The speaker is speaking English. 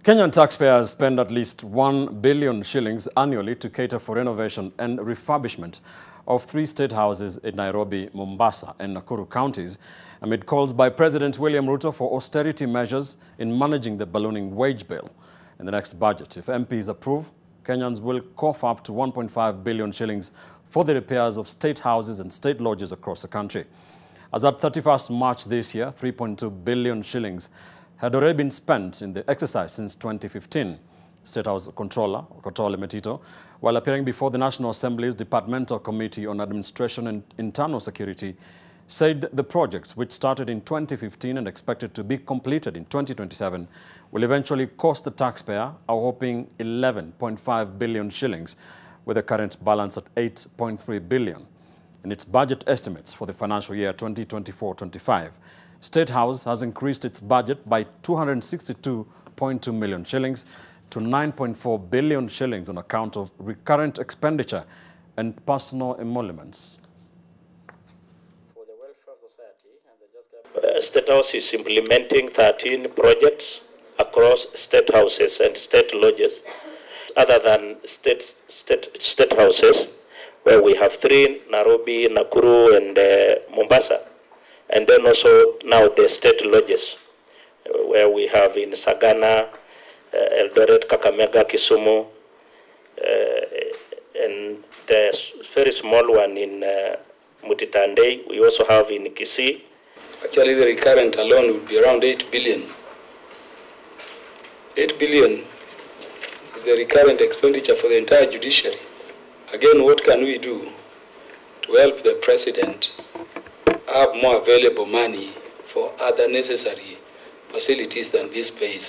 Kenyan taxpayers spend at least 1 billion shillings annually to cater for renovation and refurbishment of 3 state houses in Nairobi, Mombasa and Nakuru counties amid calls by President William Ruto for austerity measures in managing the ballooning wage bill. In the next budget, if MPs approve, Kenyans will cough up to 1.5 billion shillings for the repairs of state houses and state lodges across the country. As at 31st March this year, 3.2 billion shillings had already been spent in the exercise since 2015. State House Controller Metito, while appearing before the National Assembly's Departmental Committee on Administration and Internal Security, said the projects, which started in 2015 and expected to be completed in 2027, will eventually cost the taxpayer a whopping 11.5 billion shillings, with the current balance at 8.3 billion. In its budget estimates for the financial year 2024-25, State House has increased its budget by 262.2 million shillings to 9.4 billion shillings on account of recurrent expenditure and personal emoluments. For the welfare society, State House is implementing 13 projects across state houses and state lodges, other than state houses, where we have 3, Nairobi, Nakuru and Mombasa. And then also now the state lodges, where we have in Sagana, Eldoret, Kakamega, Kisumu, and the very small one in Mutitandei. We also have in Kisii. Actually, the recurrent alone would be around 8 billion. 8 billion is the recurrent expenditure for the entire judiciary. Again, what can we do to help the president have more available money for other necessary facilities than this pays?